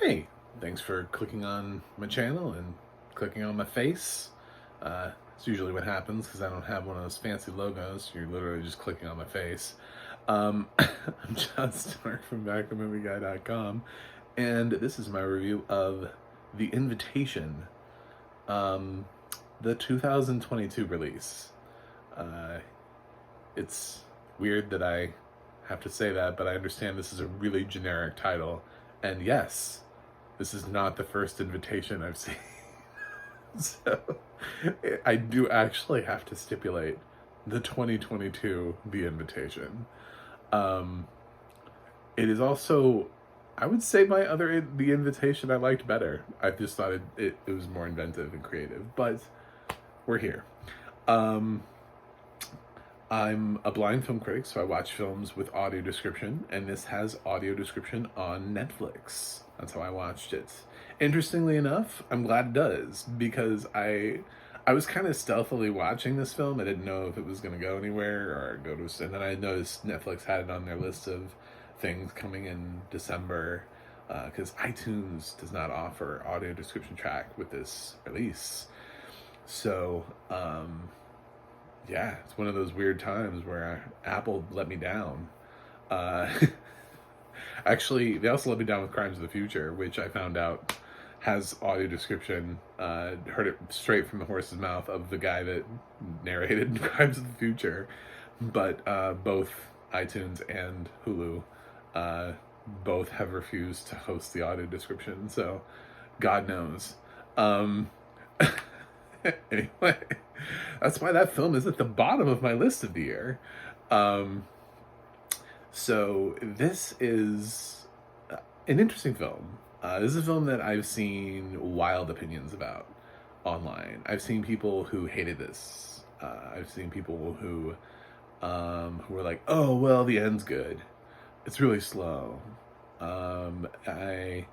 Hey, thanks for clicking on my channel and clicking on my face. It's usually what happens because I don't have one of those fancy logos. You're literally just clicking on my face. I'm John Stark from BackTheMovieGuy.com, and this is my review of The Invitation, um, the 2022 release. Uh, it's weird that I have to say that, but I understand this is a really generic title. And yes, this is not the first invitation I've seen. So I do actually have to stipulate the 2022 The Invitation. Um, it is also, I would say The Invitation I liked better. I just thought it was more inventive and creative, but we're here. Um, I'm a blind film critic, so I watch films with audio description, and this has audio description on Netflix. That's how I watched it. Interestingly enough, I'm glad it does, because I was kind of stealthily watching this film. I didn't know if it was going to go anywhere or go to, and then I noticed Netflix had it on their list of things coming in December, because iTunes does not offer audio description track with this release. So, yeah, it's one of those weird times where Apple let me down. Uh, Actually, they also let me down with Crimes of the Future, which I found out has audio description. Heard it straight from the horse's mouth of the guy that narrated Crimes of the Future. But both iTunes and Hulu both have refused to host the audio description, so God knows. Anyway, that's why that film is at the bottom of my list of the year. Um, so this is an interesting film. This is a film that I've seen wild opinions about online. I've seen people who hated this. I've seen people who were like, "Oh well, the end's good. It's really slow." I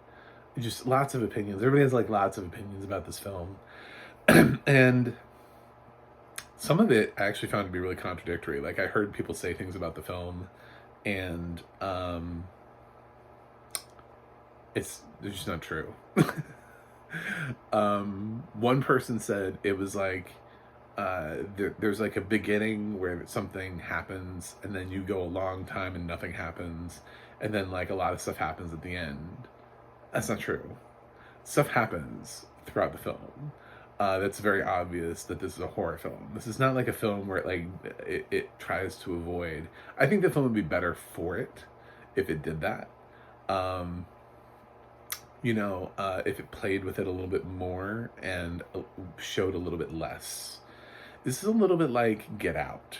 just lots of opinions. Everybody has like lots of opinions about this film. And some of it I actually found to be really contradictory. Like I heard people say things about the film, and it's just not true. One person said it was like there's like a beginning where something happens, and then you go a long time and nothing happens, and then like a lot of stuff happens at the end. That's not true. Stuff happens throughout the film. That's very obvious that this is a horror film. This is not like a film where it tries to avoid. I think the film would be better for it if it did that. If it played with it a little bit more and showed a little bit less. This is a little bit like Get Out.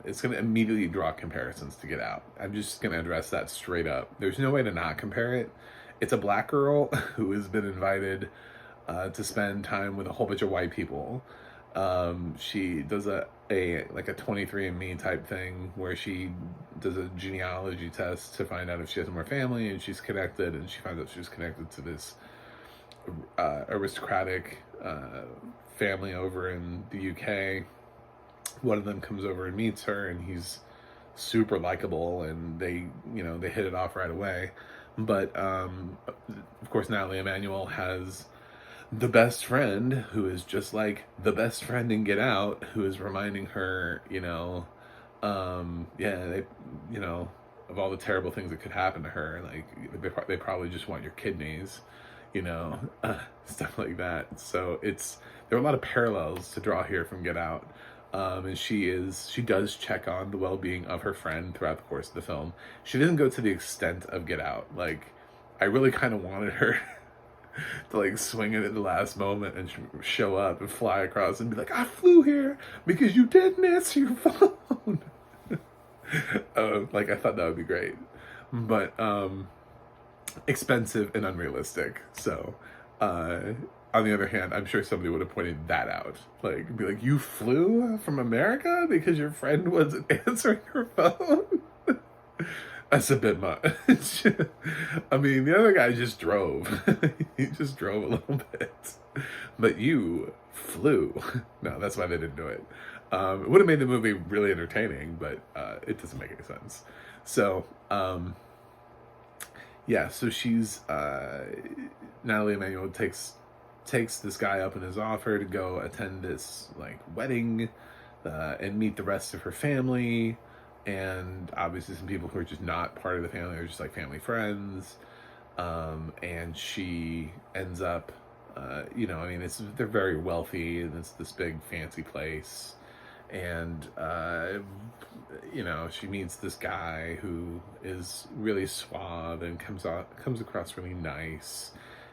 It's going to immediately draw comparisons to Get Out. I'm just going to address that straight up. There's no way to not compare it. It's a black girl who has been invited to spend time with a whole bunch of white people. She does a 23andMe type thing where she does a genealogy test to find out if she has more family, and she's connected, and she finds out she's connected to this aristocratic family over in the UK. One of them comes over and meets her, and he's super likable, and they hit it off right away. But of course, Natalie Emmanuel has the best friend who is just like the best friend in Get Out, who is reminding her, of all the terrible things that could happen to her. Like they probably just want your kidneys, stuff like that. So there are a lot of parallels to draw here from Get Out. And she does check on the well-being of her friend throughout the course of the film. She doesn't go to the extent of Get Out. Like, I really kind of wanted her to like swing it at the last moment and show up and fly across and be like, "I flew here because you didn't answer your phone." I thought that would be great, but expensive and unrealistic. So on the other hand, I'm sure somebody would have pointed that out. Like, be like, "You flew from America because your friend wasn't answering her phone?" That's a bit much. I mean, the other guy just drove. He just drove a little bit. But you flew. No, that's why they didn't do it. It would have made the movie really entertaining, but it doesn't make any sense. So, yeah, so she's Natalie Emanuel takes this guy up on his offer to go attend this like wedding and meet the rest of her family, and obviously some people who are just not part of the family, are just like family friends. And she ends up, I mean, they're very wealthy, and it's this big fancy place, and she meets this guy who is really suave and comes across really nice,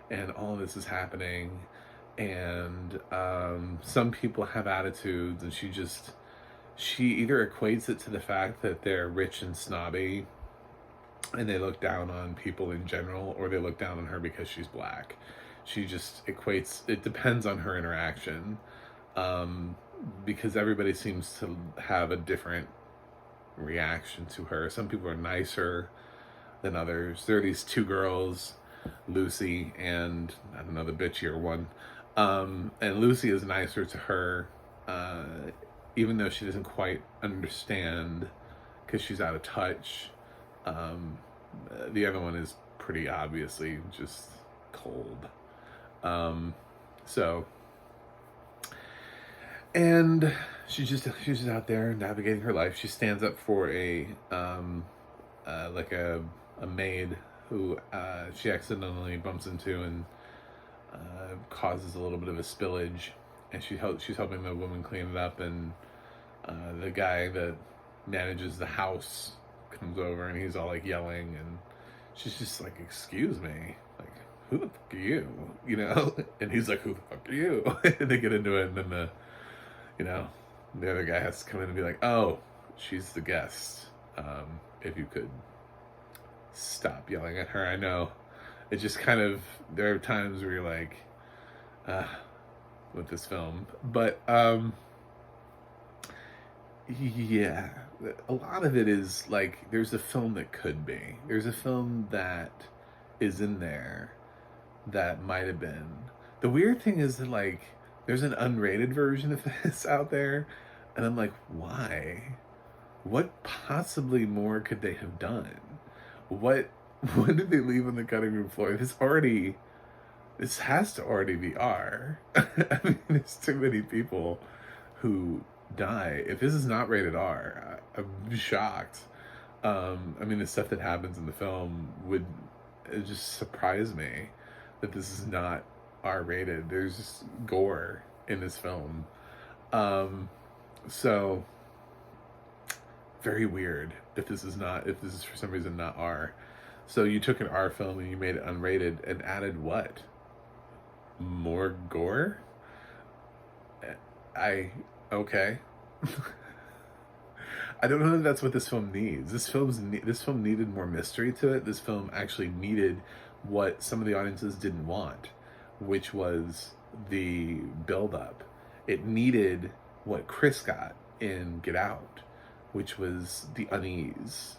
and all this is happening, and some people have attitudes, and she either equates it to the fact that they're rich and snobby and they look down on people in general, or they look down on her because she's black. She just equates, it depends on her interaction, um, because everybody seems to have a different reaction to her. Some people are nicer than others. There are these two girls, Lucy and I don't know, the bitchier one. And Lucy is nicer to her, uh, even though she doesn't quite understand because she's out of touch. The other one is pretty obviously just cold. Um, so, and she's just out there navigating her life. She stands up for like a maid who she accidentally bumps into and causes a little bit of a spillage, and she's helping the woman clean it up, and the guy that manages the house comes over and he's all like yelling, and she's just like, excuse me, like, who the fuck are you, and he's like, who the fuck are you? And they get into it, and then the other guy has to come in and be like, oh, she's the guest, if you could stop yelling at her. I know it just kind of, there are times where you're like, with this film, but yeah, a lot of it is like, there's a film that could be. There's a film that is in there that might have been. The weird thing is that, like, there's an unrated version of this out there, and I'm like, why? What possibly more could they have done? What did they leave on the cutting room floor? This has to already be R. I mean, there's too many people who die. If this is not rated R, I'm shocked. I mean, the stuff that happens in the film would just surprise me that this is not R rated. There's just gore in this film. So very weird if this is for some reason not R. So you took an R film and you made it unrated and added what? More gore? Okay. I don't know if that's what this film needs. This film needed more mystery to it. This film actually needed what some of the audiences didn't want, which was the build-up. It needed what Chris got in Get Out, which was the unease.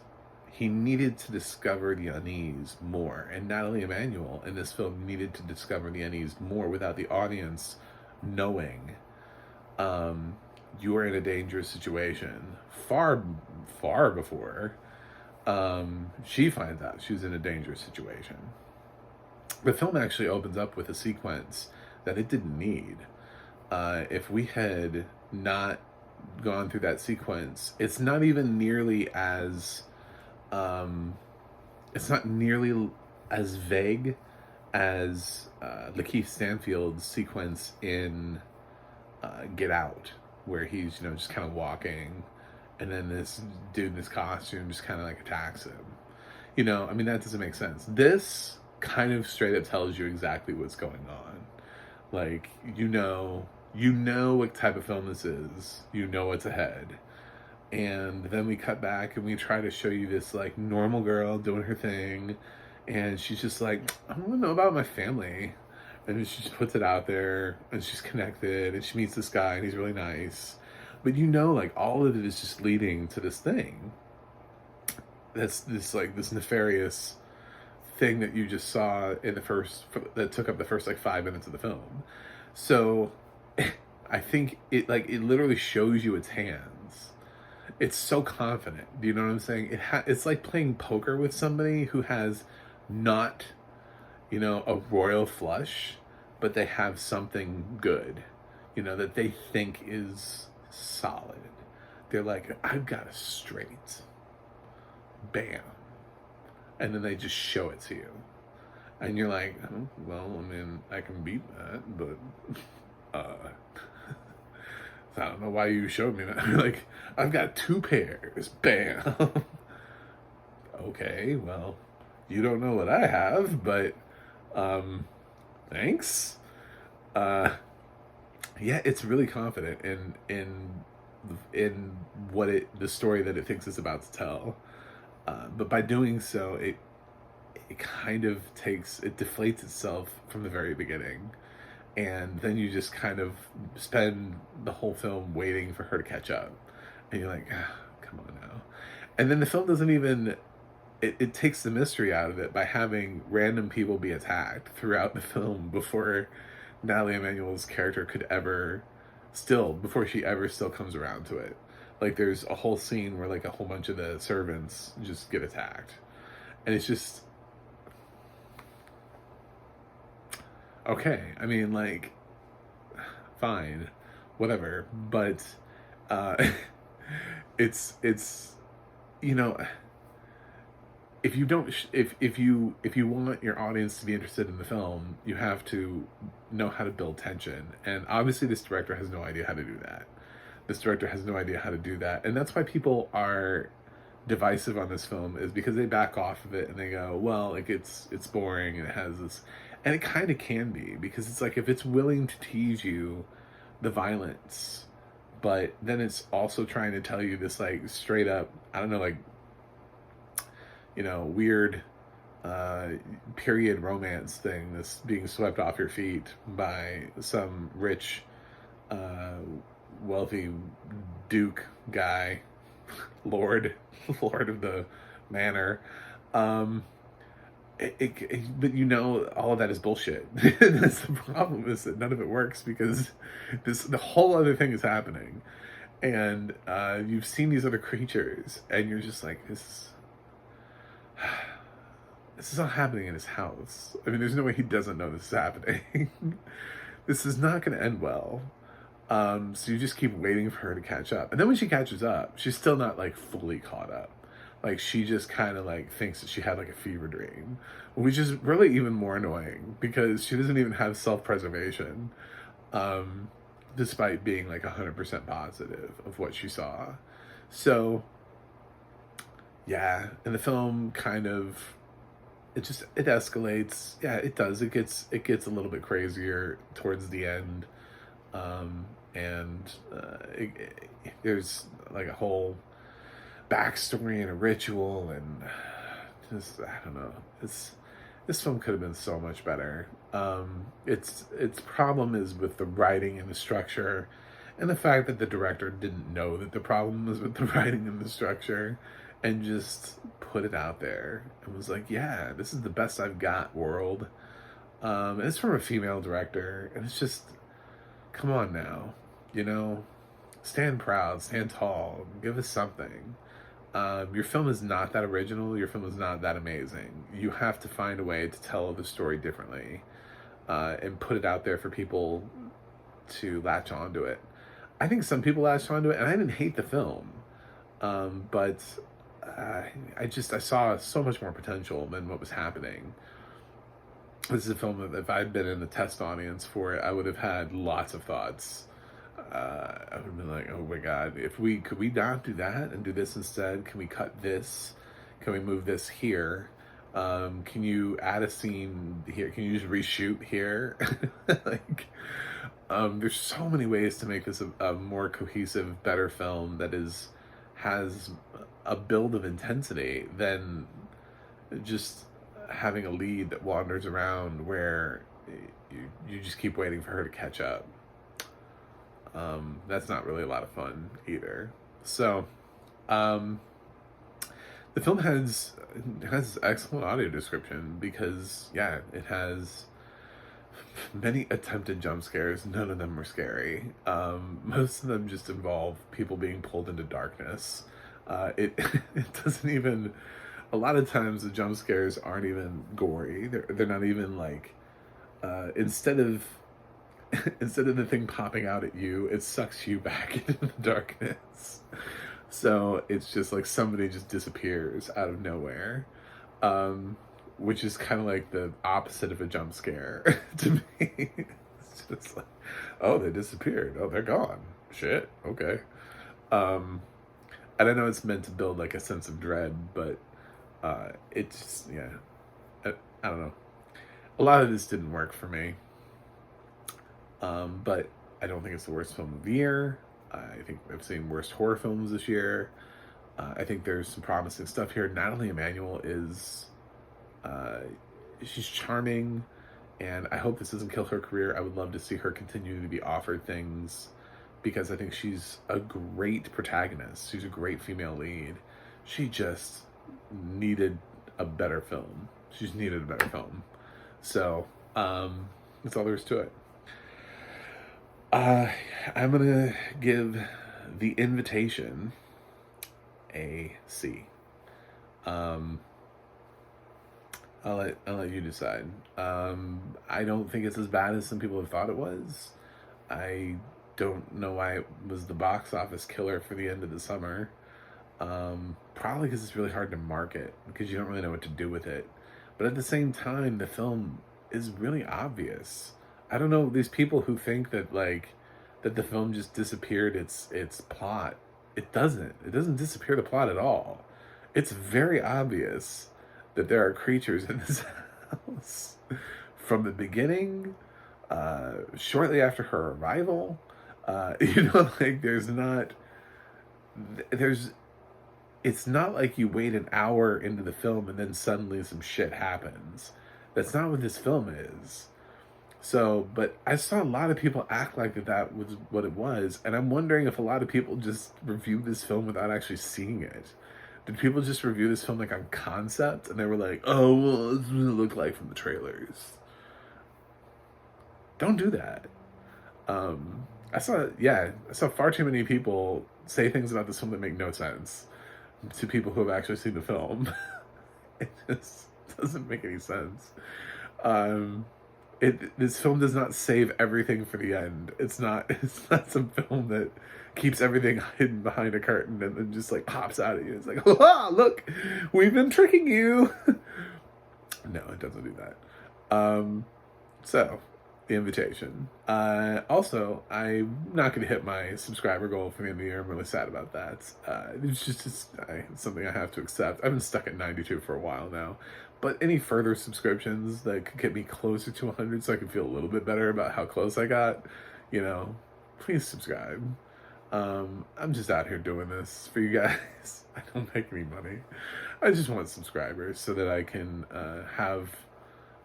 He needed to discover the unease more, and Natalie Emanuel in this film needed to discover the unease more without the audience knowing you are in a dangerous situation far before she finds out she's in a dangerous situation. The film actually opens up with a sequence that it didn't need. If we had not gone through that sequence, it's not even nearly as it's not nearly as vague as Lakeith Stanfield's sequence in Get Out, where he's just kind of walking, and then this dude in this costume just kind of like attacks him. I mean, that doesn't make sense. This kind of straight up tells you exactly what's going on. Like, you know what type of film this is. You know what's ahead. And then we cut back and we try to show you this like normal girl doing her thing, and she's just like, I want to know about my family. And she just puts it out there, and she's connected, and she meets this guy, and he's really nice. But like, all of it is just leading to this thing. That's this nefarious thing that you just saw in that took up the first like 5 minutes of the film. So I think it literally shows you its hands. It's so confident. Do you know what I'm saying? It's like playing poker with somebody who has not, a royal flush, but they have something good, that they think is solid. They're like, I've got a straight, bam, and then they just show it to you, and you're like, oh, well, I mean, I can beat that, but I don't know why you showed me that. Like, I've got 2 pairs, bam. Okay, well, you don't know what I have, but thanks. Yeah, it's really confident in the story that it thinks it's about to tell. But by doing so, it kind of it deflates itself from the very beginning, and then you just kind of spend the whole film waiting for her to catch up, and you're like, ah, come on now. And then the film doesn't even, it takes the mystery out of it by having random people be attacked throughout the film before Natalie Emanuel's character could ever before she ever still comes around to it. Like, there's a whole scene where, like, a whole bunch of the servants just get attacked, and it's just, okay, I mean, like, fine, whatever, but it's you know if you don't if you want your audience to be interested in the film, you have to know how to build tension, and obviously this director has no idea how to do that. This director has no idea how to do that, and that's why people are divisive on this film, is because they back off of it and they go, well, like, it's boring and it has this, and it kind of can be, because it's like, if it's willing to tease you the violence, but then it's also trying to tell you this, like, straight up, I don't know, like, weird period romance thing that's being swept off your feet by some rich wealthy duke guy, lord of the manor. But all of that is bullshit. That's the problem, is that none of it works, because the whole other thing is happening, and you've seen these other creatures, and you're just like, this is not happening in his house. I mean, there's no way he doesn't know this is happening. This is not going to end well. So you just keep waiting for her to catch up. And then when she catches up, she's still not, like, fully caught up. Like, she just kind of, like, thinks that she had, like, a fever dream, which is really even more annoying, because she doesn't even have self-preservation, despite being, like, 100% positive of what she saw. So, yeah, and the film kind of, it escalates. Yeah, it does. It gets a little bit crazier towards the end. There's, like, a whole backstory and a ritual, and just, I don't know. This film could have been so much better. Its problem is with the writing and the structure, and the fact that the director didn't know that the problem was with the writing and the structure, and just put it out there and was like, yeah, this is the best I've got, world. And it's from a female director, and it's just, come on now, stand proud, stand tall, give us something. Your film is not that original. Your film is not that amazing. You have to find a way to tell the story differently, and put it out there for people to latch onto it. I think some people latched onto it, and I didn't hate the film, but I saw so much more potential than what was happening. This is a film that, if I'd been in the test audience for it, I would have had lots of thoughts. I would have been like, oh my God, could we not do that and do this instead? Can we cut this? Can we move this here? Can you add a scene here? Can you just reshoot here? Like, there's so many ways to make this a more cohesive, better film that has a build of intensity than just having a lead that wanders around where you just keep waiting for her to catch up. That's not really a lot of fun either. So, the film has excellent audio description, because, yeah, it has many attempted jump scares. None of them were scary. Most of them just involve people being pulled into darkness. It doesn't even a lot of times the jump scares aren't even gory. They're not even like instead of instead of the thing popping out at you, it sucks you back into the darkness. So it's just like somebody just disappears out of nowhere, um, which is kind of like the opposite of a jump scare to me. It's just like, oh, they disappeared. Oh, they're gone. Shit. Okay. Um, and I know it's meant to build like a sense of dread, but it's yeah. I, I don't know. A lot of this didn't work for me. But I don't think it's the worst film of the year. I think I've seen worse horror films this year. I think there's some promising stuff here. Natalie Emmanuel is, uh, she's charming, and I hope this doesn't kill her career. I would love to see her continue to be offered things because I think she's a great protagonist. She's a great female lead. She just needed a better film. She's needed a better film. So, that's all there is to it. Uh, I'm gonna give The Invitation a C. Um, I'll let you decide. I don't think it's as bad as some people have thought it was. I don't know why it was the box office killer for the end of the summer. Probably because it's really hard to market because you don't really know what to do with it. But at the same time, the film is really obvious. I don't know these people who think that like that the film just disappeared its plot. It doesn't. It doesn't disappear the plot at all. It's very obvious that there are creatures in this house from the beginning, shortly after her arrival. Like there's it's not like you wait an hour into the film and then suddenly some shit happens. That's not what this film is. So, but I saw a lot of people act like that was what it was, and I'm wondering if a lot of people just reviewed this film without actually seeing it. Did people just review this film like on concept, and they were like, "Oh, well, this is what it looked like from the trailers." Don't do that. I saw far too many people say things about this film that make no sense to people who have actually seen the film. It just doesn't make any sense. Um, this film does not save everything for the end. It's not some film that keeps everything hidden behind a curtain and then just like pops out at you. It's like, ah, look, we've been tricking you. No, it doesn't do that. So The Invitation. Also, I'm not going to hit my subscriber goal for the end of the year. I'm really sad about that. It's something I have to accept. I've been stuck at 92 for a while now. But any further subscriptions that could get me closer to 100 so I can feel a little bit better about how close I got, please subscribe. I'm just out here doing this for you guys. I don't make any money. I just want subscribers so that I can have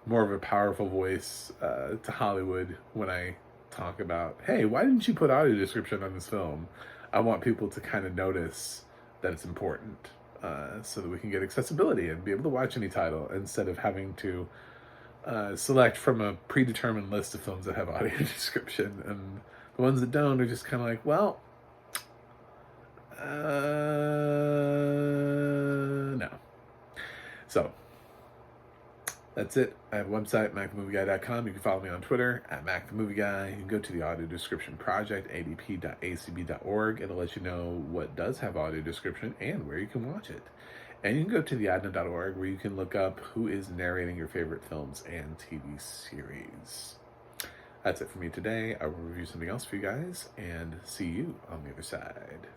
more of a powerful voice to Hollywood when I talk about, hey, why didn't you put audio description on this film? I want people to kind of notice that it's important so that we can get accessibility and be able to watch any title instead of having to select from a predetermined list of films that have audio description. And the ones that don't are just kind of like, well, no. So, that's it. I have a website, MacTheMovieGuy.com. You can follow me on Twitter, @MacTheMovieGuy. You can go to the Audio Description Project, adp.acb.org. It'll let you know what does have audio description and where you can watch it. And you can go to theadna.org where you can look up who is narrating your favorite films and TV series. That's it for me today. I will review something else for you guys, and see you on the other side.